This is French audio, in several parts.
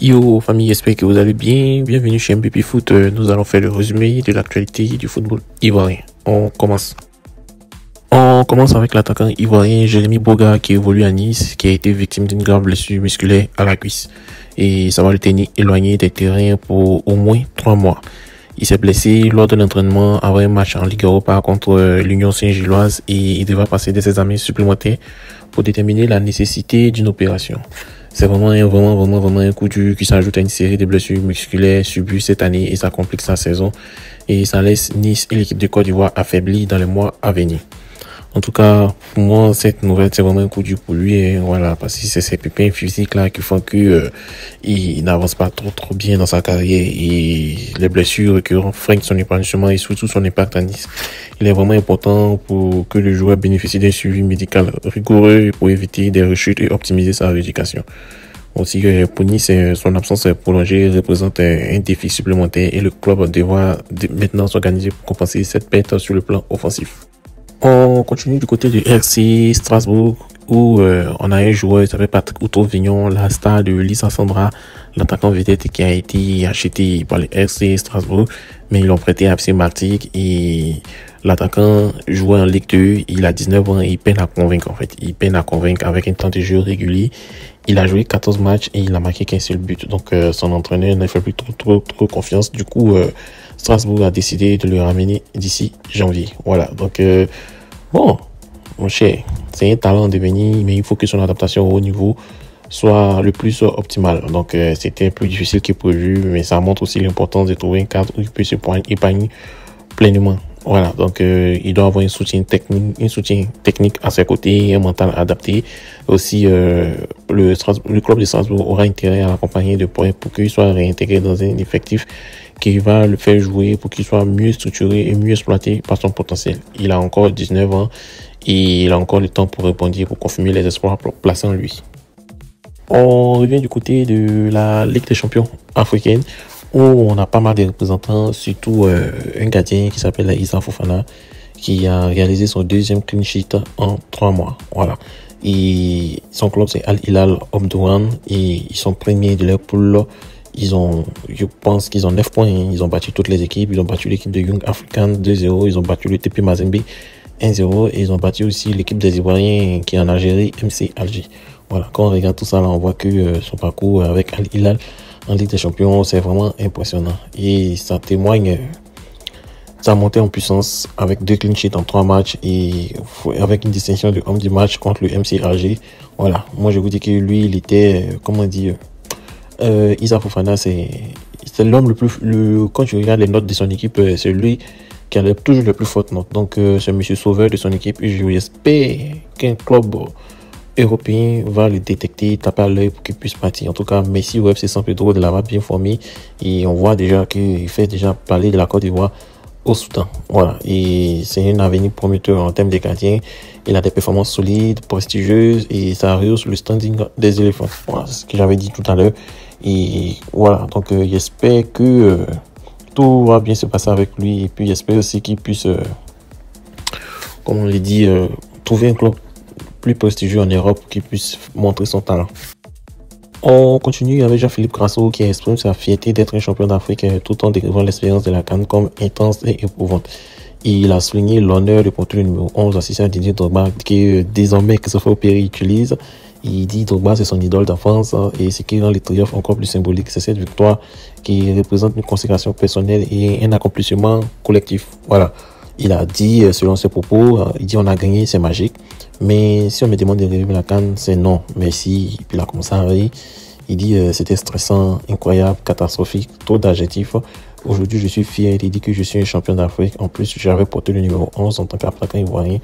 Yo famille, j'espère que vous allez bien. Bienvenue chez MPP Foot. Nous allons faire le résumé de l'actualité du football ivoirien. On commence. On commence avec l'attaquant ivoirien Jérémy Boga qui évolue à Nice, qui a été victime d'une grave blessure musculaire à la cuisse. Et ça va le tenir éloigné des terrains pour au moins 3 mois. Il s'est blessé lors de l'entraînement avant un match en Ligue Europa contre l'Union Saint-Gilloise et il devra passer des examens supplémentaires pour déterminer la nécessité d'une opération. C'est vraiment un coup dur qui s'ajoute à une série de blessures musculaires subies cette année et ça complique sa saison et ça laisse Nice et l'équipe de Côte d'Ivoire affaiblis dans les mois à venir. En tout cas, pour moi, cette nouvelle, c'est vraiment un coup dur pour lui, et voilà, parce que c'est ces pépins physiques là qui font que il n'avance pas trop bien dans sa carrière et les blessures récurrentes freinent son épanouissement et surtout son impact à Nice. Il est vraiment important pour que le joueur bénéficie d'un suivi médical rigoureux pour éviter des rechutes et optimiser sa rééducation. Aussi, pour Nice, son absence prolongée représente un défi supplémentaire et le club devra maintenant s'organiser pour compenser cette perte sur le plan offensif. On continue du côté du RC Strasbourg où on a un joueur qui s'appelle Patrick Outo-Vignon, la star de Lisa Sandra, l'attaquant vedette qui a été acheté par le RC Strasbourg, mais ils l'ont prêté à FC Martigues et l'attaquant jouait en Ligue 2, il a 19 ans et il peine à convaincre en fait. Il peine à convaincre avec un temps de jeu régulier. Il a joué 14 matchs et il a marqué qu'un seul but. Donc son entraîneur n'a fait plus trop confiance. Du coup, Strasbourg a décidé de le ramener d'ici janvier. Voilà, donc bon, mon cher, c'est un talent en devenir, mais il faut que son adaptation au haut niveau soit le plus optimal. Donc c'était plus difficile que prévu, mais ça montre aussi l'importance de trouver un cadre où il peut se épanouir pleinement. Voilà, donc il doit avoir un soutien technique à ses côtés, un mental adapté. Aussi, le club de Strasbourg aura intérêt à l'accompagner de points pour qu'il soit réintégré dans un effectif qui va le faire jouer pour qu'il soit mieux structuré et mieux exploité par son potentiel. Il a encore 19 ans et il a encore le temps pour répondre, pour confirmer les espoirs placés en lui. On revient du côté de la Ligue des champions africaine où on a pas mal de représentants, surtout un gardien qui s'appelle Issa Fofana qui a réalisé son deuxième clean sheet en 3 mois. Voilà. Et son club c'est Al Hilal Omdurman et ils sont premiers de leur poule. Je pense qu'ils ont 9 points. Ils ont battu toutes les équipes. Ils ont battu l'équipe de Young African 2-0. Ils ont battu le TP Mazembe 1-0. Et ils ont battu aussi l'équipe des Ivoiriens qui est en Algérie, MC Alger. Voilà. Quand on regarde tout ça, là, on voit que son parcours avec Al Hilal en Ligue des Champions, c'est vraiment impressionnant. Et ça témoigne sa montée en puissance avec 2 clean sheets en 3 matchs et avec une distinction de homme du match contre le MC Alger. Voilà. Moi, je vous dis que lui, il était, comment dire, Issa Fofana, c'est l'homme quand tu regardes les notes de son équipe, c'est lui qui a toujours les plus fortes notes. Donc, c'est monsieur sauveur de son équipe et j'espère qu'un club européen va le détecter, taper à l'œil pour qu'il puisse partir. En tout cas, Messi au FC San Pedro de là-bas bien formé et on voit déjà qu'il fait déjà parler de la Côte d'Ivoire au Soudan. Voilà, et c'est un avenir prometteur en termes de gardiens. Il a des performances solides, prestigieuses et ça rehausse le standing des éléphants. Voilà, c'est ce que j'avais dit tout à l'heure. Et voilà, donc j'espère que tout va bien se passer avec lui et puis j'espère aussi qu'il puisse, comme on l'a dit, trouver un club plus prestigieux en Europe pour qu'il puisse montrer son talent. On continue avec Jean-Philippe Grasso qui exprime sa fierté d'être un champion d'Afrique tout en décrivant l'expérience de la CAN comme intense et éprouvante. Il a souligné l'honneur de porter le numéro 11 assisté à Didier Drogba qui désormais Christopher Perry utilise. Il dit Drogba c'est son idole d'enfance et ce qui rend les triomphes encore plus symboliques. C'est cette victoire qui représente une consécration personnelle et un accomplissement collectif. Voilà. Il a dit, selon ses propos, il dit on a gagné, c'est magique. Mais si on me demande de relever la CAN, c'est non. Merci. Et puis il a commencé à rire. Il dit c'était stressant, incroyable, catastrophique, trop d'adjectifs. Aujourd'hui, je suis fier. Il dit que je suis un champion d'Afrique. En plus, j'avais porté le numéro 11 en tant qu'attaquant ivoirien.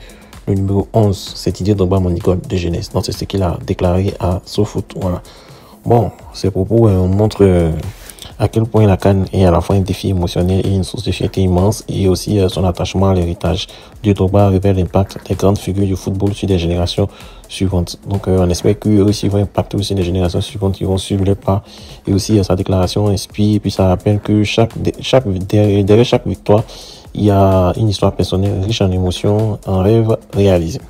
Le numéro 11, c'est Didier Drogba, mon idole de jeunesse. Donc, c'est ce qu'il a déclaré à SoFoot. Voilà. Bon, ces propos montrent à quel point la CAN est à la fois un défi émotionnel et une source de fierté immense et aussi son attachement à l'héritage. Didier Drogba révèle l'impact des grandes figures du football sur des générations suivantes. Donc on espère qu'eux aussi vont impacter aussi les générations suivantes qui vont suivre les pas. Et aussi sa déclaration inspire et puis ça rappelle que derrière chaque victoire, il y a une histoire personnelle riche en émotions, en rêves réalisés.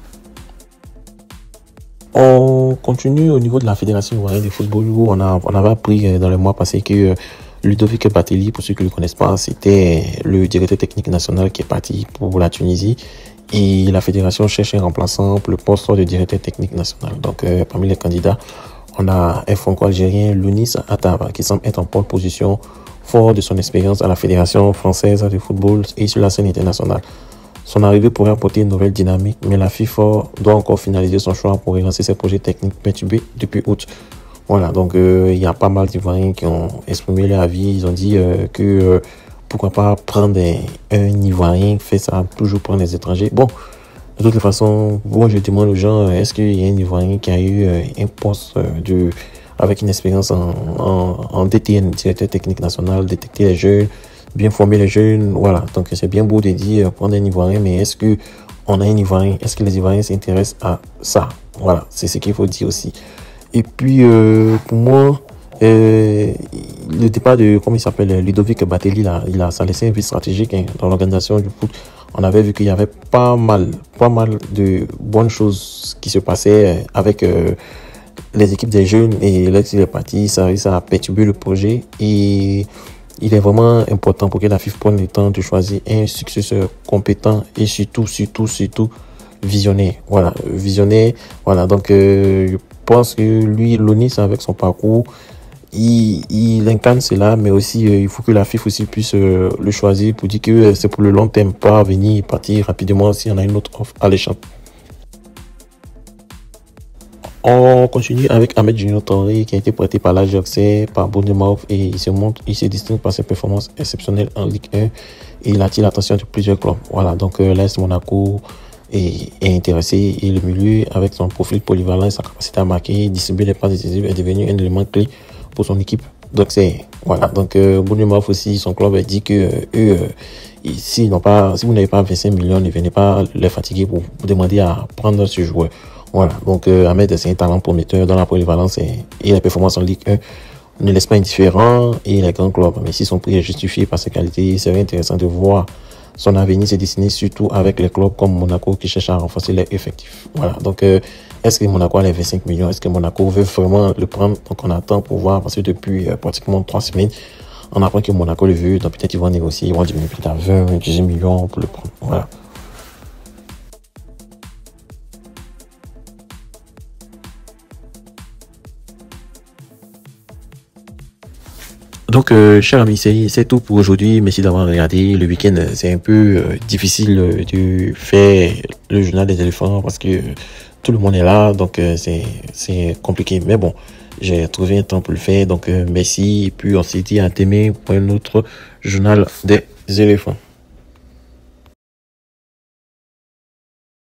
On continue au niveau de la Fédération ivoirienne de football où on avait appris dans le mois passé que Ludovic Batelli, pour ceux qui ne le connaissent pas, c'était le directeur technique national qui est parti pour la Tunisie. Et la fédération cherche un remplaçant pour le poste de directeur technique national. Donc, parmi les candidats, on a un franco-algérien, Lounis Attaba, qui semble être en pole position fort de son expérience à la Fédération française de football et sur la scène internationale. Son arrivée pourrait apporter une nouvelle dynamique, mais la FIFA doit encore finaliser son choix pour relancer ses projets techniques perturbés depuis août. Voilà, donc il y a pas mal d'Ivoiriens qui ont exprimé leur avis. Ils ont dit que pourquoi pas prendre un Ivoirien, fait ça, toujours prendre des étrangers. Bon, de toute façon, moi je demande aux gens, est-ce qu'il y a un Ivoirien qui a eu un poste avec une expérience en DTN, directeur technique national, détecter les jeunes, bien former les jeunes, voilà. Donc c'est bien beau de dire prendre un Ivoirien, mais est-ce que on a un Ivoirien, est-ce que les Ivoiriens s'intéressent à ça? Voilà, c'est ce qu'il faut dire aussi. Et puis pour moi, le départ de, comment il s'appelle, Ludovic Batelli, ça laissait un vide stratégique dans l'organisation du foot. On avait vu qu'il y avait pas mal de bonnes choses qui se passaient avec les équipes des jeunes, et là il est parti, ça a perturbé le projet. Et il est vraiment important pour que la FIFA prenne le temps de choisir un successeur compétent et surtout visionnaire. Voilà, visionnaire. Voilà, donc je pense que lui, Lonis, avec son parcours, il incarne cela, mais aussi il faut que la FIFA aussi puisse le choisir pour dire que c'est pour le long terme, pas venir et partir rapidement si on a une autre offre alléchante. On continue avec Ahmed Junior Traoré qui a été prêté par l'Ajax, par Bournemouth, et il se distingue par ses performances exceptionnelles en Ligue 1 et il attire l'attention de plusieurs clubs. Voilà, donc l'AS Monaco est intéressé, et le milieu, avec son profil polyvalent et sa capacité à marquer, distribuer les passes décisives, est devenu un élément clé pour son équipe. Donc c'est voilà, donc Bournemouth aussi, son club a dit que si vous n'avez pas 25 millions, ne venez pas les fatiguer pour demander à prendre ce joueur. Voilà, donc Ahmed, c'est un talent prometteur dans la polyvalence et la performance en Ligue 1 ne laisse pas indifférent, et les grands clubs, mais si son prix est justifié par ses qualités, il serait intéressant de voir son avenir se dessiner, surtout avec les clubs comme Monaco qui cherchent à renforcer les effectifs. Voilà, donc est-ce que Monaco a les 25 millions? Est-ce que Monaco veut vraiment le prendre? Donc on attend pour voir, parce que depuis pratiquement 3 semaines, on apprend que Monaco le veut, donc peut-être ils vont négocier, ils vont diminuer peut-être à 20, 18 millions pour le prendre. Voilà. Donc, chers amis, c'est tout pour aujourd'hui. Merci d'avoir regardé. Le week-end, c'est un peu difficile de faire le journal des éléphants parce que tout le monde est là. Donc, c'est compliqué. Mais bon, j'ai trouvé un temps pour le faire. Donc, merci. Et puis, on se dit à demain pour un autre journal des éléphants.